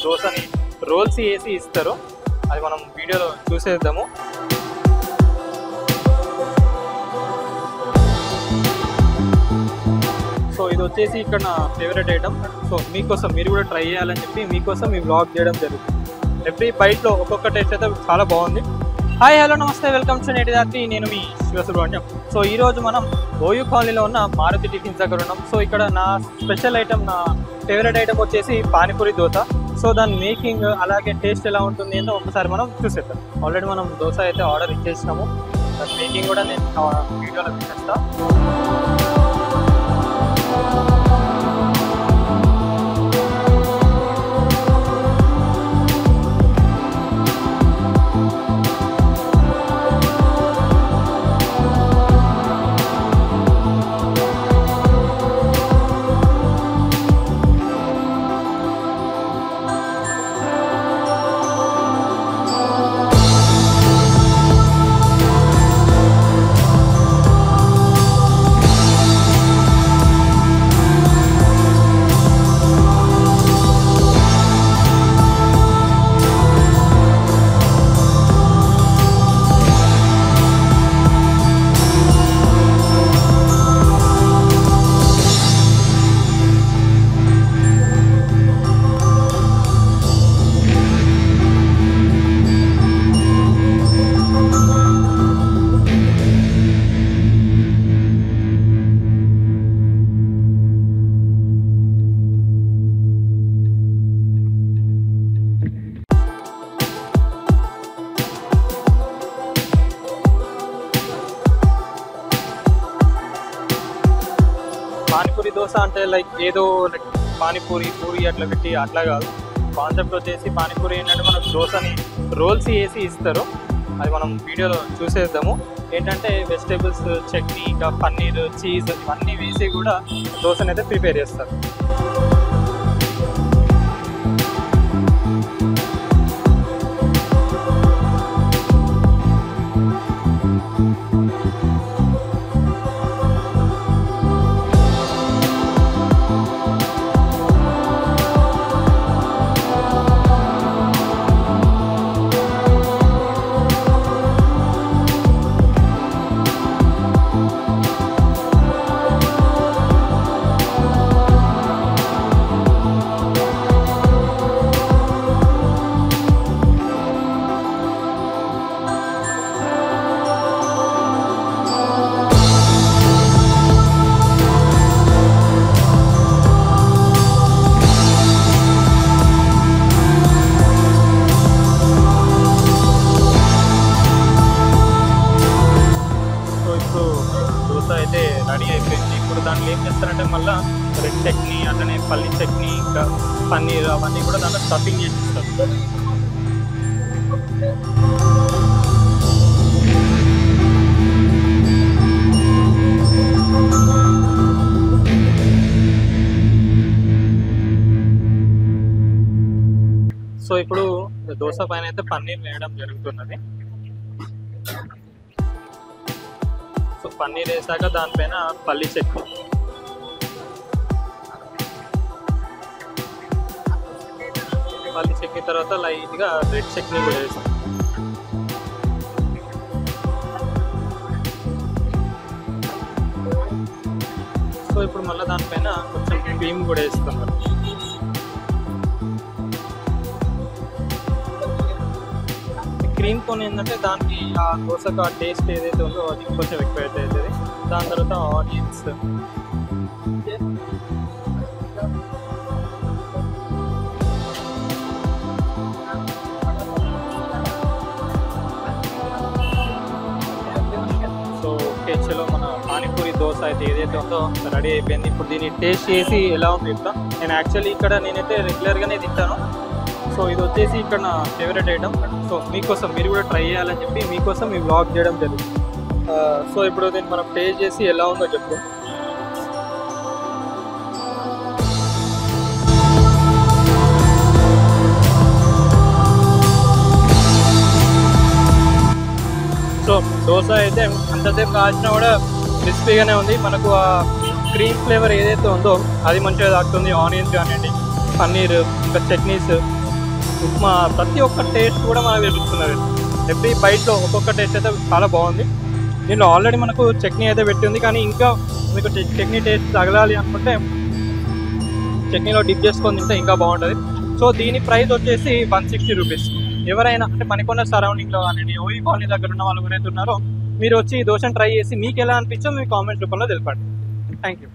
దోశని రోల్స్ వేసి ఇస్తారు. అది మనం వీడియోలో చూసేద్దాము. సో ఇది వచ్చేసి ఇక్కడ నా ఫేవరెట్ ఐటమ్. సో మీకోసం మీరు కూడా ట్రై చేయాలని చెప్పి మీకోసం ఈ వ్లాగ్ చేయడం జరుగుతుంది. ఎవ్రీ బైట్లో ఒక్కొక్క టేస్ట్ అయితే చాలా బాగుంది. హాయ్ హలో నమస్తే, వెల్కమ్ టు నేటి రాత్రి. నేను మీ శివసుబ్రహ్మణ్యం. సో ఈరోజు మనం ఓయూ కాలనీలో ఉన్న మారుతి టిఫిన్స్ దగ్గర ఉన్నాం. సో ఇక్కడ నా స్పెషల్ ఐటమ్, నా ఫేవరెట్ ఐటమ్ వచ్చేసి పానీపూరి దోశ. సో దాని మేకింగ్ అలాగే టేస్ట్ ఎలా ఉంటుంది ఏంటో ఒకసారి మనం చూసేద్దాం. ఆల్రెడీ మనం దోశ అయితే ఆర్డర్ ఇచ్చేసినాము. దాని మేకింగ్ కూడా నేను వీడియోలో చూసేస్తాను. పానీపూరి దోశ అంటే లైక్ ఏదో లైక్ పానీపూరి పూరి అట్లా పెట్టి అట్లా కాదు. కాన్సెప్ట్ వచ్చేసి పానీపూరి ఏంటంటే మనకు దోశని రోల్స్ వేసి ఇస్తారు. అది మనం వీడియోలో చూసేద్దాము. ఏంటంటే వెజిటేబుల్స్, చట్నీ, ఇంకా పన్నీర్, చీజ్ ఇవన్నీ వేసి కూడా దోశని అయితే ప్రిపేర్ చేస్తారు. అయితే రెడీ అయిపోయింది. ఇప్పుడు దాంట్లో ఏం చేస్తారంటే మళ్ళీ రెడ్ చట్నీ, అట్లనే పల్లి చట్నీ, ఇంకా పన్నీర్ అవన్నీ కూడా దాంట్లో స్టఫింగ్ చేసి ఇస్తారు. సో ఇప్పుడు దోశ పైన అయితే పన్నీర్ వేయడం జరుగుతున్నది. సో పన్నీర్ వేసాక దానిపైన పల్లి చట్నీ, తర్వాత లైట్గా రెడ్ చట్నీ కూడా వేస్తాం. సో ఇప్పుడు మళ్ళీ దానిపైన కొంచెం క్రీమ్ కూడా వేస్తాం. క్రీమ్తో ఏంటంటే దానికి ఆ దోశకు ఆ టేస్ట్ ఏదైతే ఉందో అది కొంచెం ఎక్కువ అయితే అవుతుంది. దాని తర్వాత ఆనియన్స్, సో ఓకే చలో మన పానీపూరి దోశ అయితే ఏదైతే ఉందో రెడీ అయిపోయింది. ఇప్పుడు దీన్ని టేస్ట్ చేసి ఎలా ఉంది చెప్తాను. నేను యాక్చువల్లీ ఇక్కడ నేనైతే రెగ్యులర్గానే తింటాను. సో ఇది వచ్చేసి ఇక్కడ నా ఫేవరెట్ ఐటమ్. సో మీకోసం మీరు కూడా ట్రై చేయాలని చెప్పి మీకోసం ఈ వ్లాగ్ చేయడం జరిగింది. సో ఇప్పుడు దీన్ని మనం టేస్ట్ చేసి ఎలా ఉందో చెప్పు. సో దోశ అయితే అంతసేపు కాల్చినా కూడా క్రిస్పీగానే ఉంది. మనకు ఆ క్రీమ్ ఫ్లేవర్ ఏదైతే ఉందో అది మంచిగా తాకుతుంది. ఆనియన్స్ కానివ్వండి, పన్నీర్, ఇంకా చట్నీస్ ఉప్మా ప్రతి ఒక్క టేస్ట్ కూడా మనకు తెలుస్తున్నది. ఎవ్రీ బైట్లో ఒక్కొక్క టేస్ట్ అయితే చాలా బాగుంది. దీనిలో ఆల్రెడీ మనకు చట్నీ అయితే పెట్టింది, కానీ ఇంకా మీకు చట్నీ టేస్ట్ తగలాలి అనుకుంటే చట్నీలో డిప్ చేసుకొని తింటే ఇంకా బాగుంటుంది. సో దీని ప్రైస్ వచ్చేసి 160 రూపీస్. ఎవరైనా అంటే మణికొండ సరౌండింగ్లో కానీ ఓయి కాలనీ దగ్గర ఉన్న వాళ్ళు ఎవరైతే ఉన్నారో మీరు వచ్చి ఈ దోశను ట్రై చేసి మీకు ఎలా అనిపించో మీ కామెంట్ రూపంలో తెలపండి. Thank you.